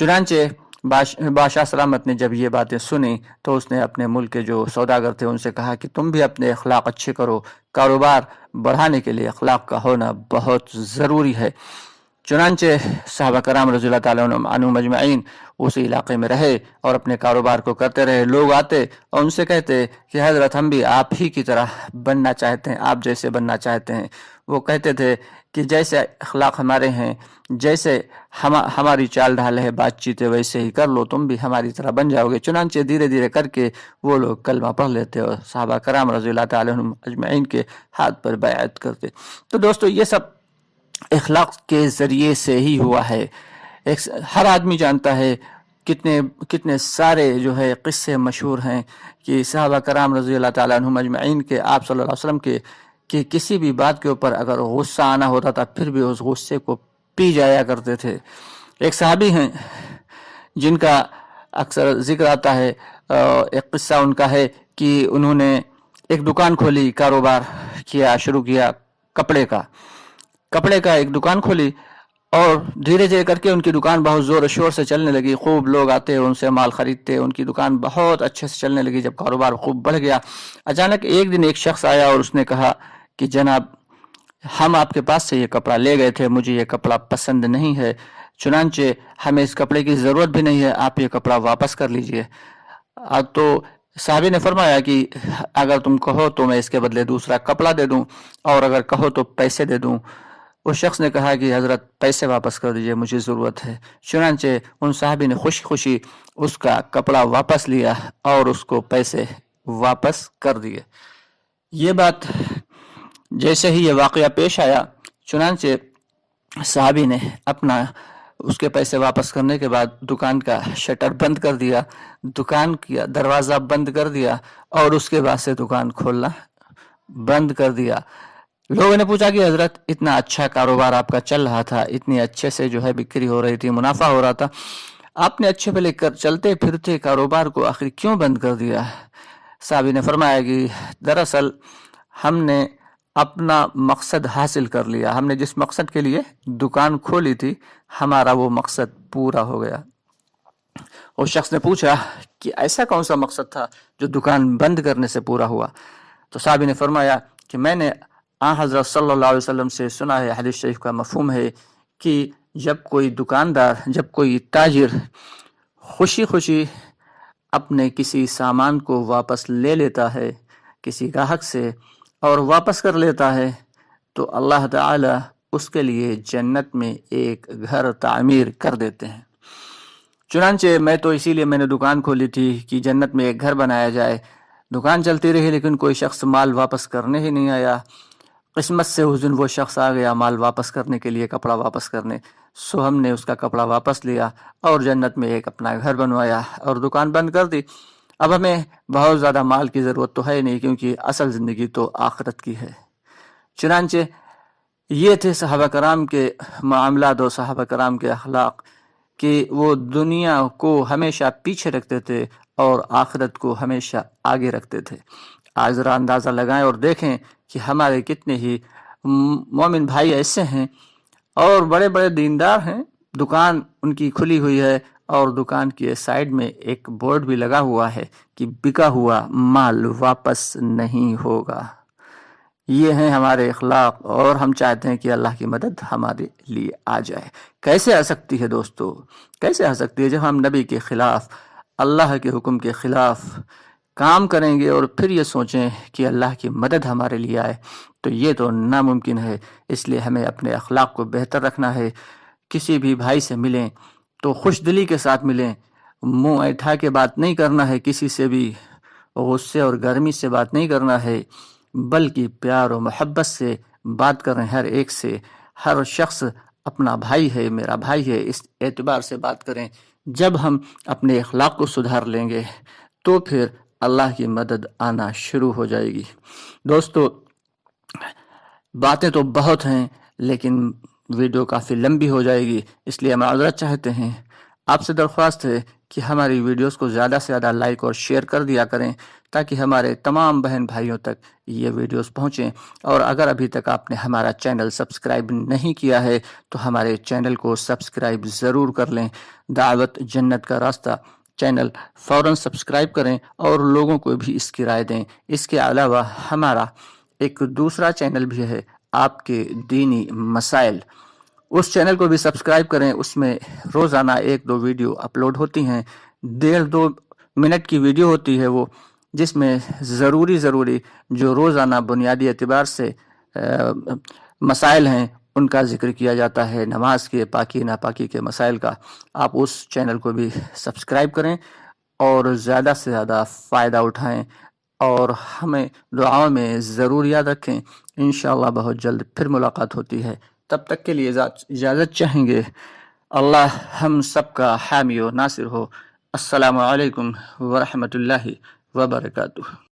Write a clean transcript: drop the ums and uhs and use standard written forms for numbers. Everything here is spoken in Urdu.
چنانچہ بادشاہ سلامت نے جب یہ باتیں سنی تو اس نے اپنے ملک کے جو سوداگر تھے ان سے کہا کہ تم بھی اپنے اخلاق اچھے کرو، کاروبار بڑھانے کے لیے اخلاق کا ہونا بہت ضروری ہے۔ چنانچہ صحابہ کرام رضی اللہ تعالیٰ عنہم مجمعین اسی علاقے میں رہے اور اپنے کاروبار کو کرتے رہے۔ لوگ آتے اور ان سے کہتے کہ حضرت ہم بھی آپ ہی کی طرح بننا چاہتے ہیں، آپ جیسے بننا چاہتے ہیں۔ وہ کہتے تھے کہ جیسے اخلاق ہمارے ہیں، جیسے ہماری چال ڈھال ہے، بات چیت ہے، ویسے ہی کر لو، تم بھی ہماری طرح بن جاؤ گے۔ چنانچہ دھیرے دھیرے کر کے وہ لوگ کلمہ پڑھ لیتے اور صحابہ کرام رضی اللہ تعالیٰ عنہم اجمعین کے ہاتھ پر بیعت کرتے۔ تو دوستو یہ سب اخلاق کے ذریعے سے ہی ہوا ہے۔ ہر آدمی جانتا ہے کتنے سارے جو ہے قصے مشہور ہیں کہ صحابہ کرام رضی اللہ تعالیٰ عنہم اجمعین کے آپ صلی اللہ علیہ وسلم کے کہ کسی بھی بات کے اوپر اگر غصہ آنا ہوتا تھا پھر بھی اس غصے کو پی جایا کرتے تھے۔ ایک صحابی ہیں جن کا اکثر ذکر آتا ہے، ایک قصہ ان کا ہے کہ انہوں نے ایک دکان کھولی، کاروبار شروع کیا کپڑے کا ایک دکان کھولی اور دھیرے دھیرے کر کے ان کی دکان بہت زور و شور سے چلنے لگی۔ خوب لوگ آتے ان سے مال خریدتے، ان کی دکان بہت اچھے سے چلنے لگی۔ جب کاروبار خوب بڑھ گیا، اچانک ایک دن ایک شخص آیا اور اس نے کہا کہ جناب ہم آپ کے پاس سے یہ کپڑا لے گئے تھے، مجھے یہ کپڑا پسند نہیں ہے، چنانچہ ہمیں اس کپڑے کی ضرورت بھی نہیں ہے، آپ یہ کپڑا واپس کر لیجئے۔ تو صحابی نے فرمایا کہ اگر تم کہو تو میں اس کے بدلے دوسرا کپڑا دے دوں اور اگر کہو تو پیسے دے دوں۔ اس شخص نے کہا کہ حضرت پیسے واپس کر دیجئے، مجھے ضرورت ہے۔ چنانچہ ان صحابی نے خوشی خوشی اس کا کپڑا واپس لیا اور اس کو پیسے واپس کر دیے۔ یہ بات جیسے ہی یہ واقعہ پیش آیا، چنانچہ صحابی نے اس کے پیسے واپس کرنے کے بعد دکان کا شٹر بند کر دیا، دکان کا دروازہ بند کر دیا اور اس کے بعد سے دکان کھولنا بند کر دیا۔ لوگوں نے پوچھا کہ حضرت اتنا اچھا کاروبار آپ کا چل رہا تھا، اتنی اچھے سے جو ہے بکری ہو رہی تھی، منافع ہو رہا تھا، آپ نے اچھے پہ لے کر چلتے پھرتے کاروبار کو آخر کیوں بند کر دیا؟ صحابی نے فرمایا کہ دراصل ہم نے اپنا مقصد حاصل کر لیا، ہم نے جس مقصد کے لیے دکان کھولی تھی ہمارا وہ مقصد پورا ہو گیا۔ اس شخص نے پوچھا کہ ایسا کون سا مقصد تھا جو دکان بند کرنے سے پورا ہوا؟ تو صحابی نے فرمایا کہ میں نے حضرت صلی اللہ علیہ وسلم سے سنا ہے، حدیث شریف کا مفہوم ہے کہ جب کوئی دکاندار، جب کوئی تاجر خوشی خوشی اپنے کسی سامان کو واپس لے لیتا ہے کسی گاہک سے اور واپس کر لیتا ہے تو اللہ تعالی اس کے لیے جنت میں ایک گھر تعمیر کر دیتے ہیں۔ چنانچہ میں تو اسی لیے میں نے دکان کھولی تھی کہ جنت میں ایک گھر بنایا جائے۔ دکان چلتی رہی لیکن کوئی شخص مال واپس کرنے ہی نہیں آیا۔ قسمت سے اس دن وہ شخص آ گیا مال واپس کرنے کے لیے، کپڑا واپس کرنے، سو ہم نے اس کا کپڑا واپس لیا اور جنت میں ایک اپنا گھر بنوایا اور دکان بند کر دی۔ اب ہمیں بہت زیادہ مال کی ضرورت تو ہے نہیں کیونکہ اصل زندگی تو آخرت کی ہے۔ چنانچہ یہ تھے صحابہ کرام کے معاملات اور صحابہ کرام کے اخلاق کہ وہ دنیا کو ہمیشہ پیچھے رکھتے تھے اور آخرت کو ہمیشہ آگے رکھتے تھے۔ آج ذرا اندازہ لگائیں اور دیکھیں کہ ہمارے کتنے ہی مومن بھائی ایسے ہیں اور بڑے بڑے دیندار ہیں، دکان ان کی کھلی ہوئی ہے اور دکان کے سائیڈ میں ایک بورڈ بھی لگا ہوا ہے کہ بکا ہوا مال واپس نہیں ہوگا۔ یہ ہیں ہمارے اخلاق اور ہم چاہتے ہیں کہ اللہ کی مدد ہمارے لیے آ جائے۔ کیسے آ سکتی ہے دوستو؟ کیسے آ سکتی ہے جب ہم نبی کے خلاف، اللہ کے حکم کے خلاف کام کریں گے اور پھر یہ سوچیں کہ اللہ کی مدد ہمارے لیے آئے، تو یہ تو ناممکن ہے۔ اس لیے ہمیں اپنے اخلاق کو بہتر رکھنا ہے۔ کسی بھی بھائی سے ملیں تو خوش دلی کے ساتھ ملیں، منہ اٹھا کے بات نہیں کرنا ہے، کسی سے بھی غصے اور گرمی سے بات نہیں کرنا ہے، بلکہ پیار و محبت سے بات کریں ہر ایک سے۔ ہر شخص اپنا بھائی ہے، میرا بھائی ہے، اس اعتبار سے بات کریں۔ جب ہم اپنے اخلاق کو سدھار لیں گے تو پھر اللہ کی مدد آنا شروع ہو جائے گی۔ دوستو باتیں تو بہت ہیں لیکن ویڈیو کافی لمبی ہو جائے گی، اس لیے معذرت چاہتے ہیں۔ آپ سے درخواست ہے کہ ہماری ویڈیوز کو زیادہ سے زیادہ لائک اور شیئر کر دیا کریں تاکہ ہمارے تمام بہن بھائیوں تک یہ ویڈیوز پہنچیں، اور اگر ابھی تک آپ نے ہمارا چینل سبسکرائب نہیں کیا ہے تو ہمارے چینل کو سبسکرائب ضرور کر لیں۔ دعوت جنت کا راستہ چینل فوراً سبسکرائب کریں اور لوگوں کو بھی اس کی رائے دیں۔ اس کے علاوہ ہمارا ایک دوسرا چینل بھی ہے، آپ کے دینی مسائل، اس چینل کو بھی سبسکرائب کریں۔ اس میں روزانہ 1-2 ویڈیو اپلوڈ ہوتی ہیں، 1.5-2 منٹ کی ویڈیو ہوتی ہے وہ، جس میں ضروری جو روزانہ بنیادی اعتبار سے مسائل ہیں ان کا ذکر کیا جاتا ہے، نماز کے، پاکی ناپاکی کے مسائل کا۔ آپ اس چینل کو بھی سبسکرائب کریں اور زیادہ سے زیادہ فائدہ اٹھائیں اور ہمیں دعاؤں میں ضرور یاد رکھیں۔ انشاءاللہ بہت جلد پھر ملاقات ہوتی ہے، تب تک کے لیے اجازت چاہیں گے۔ اللہ ہم سب کا حامی و ناصر ہو۔ السلام علیکم ورحمۃ اللہ وبرکاتہ۔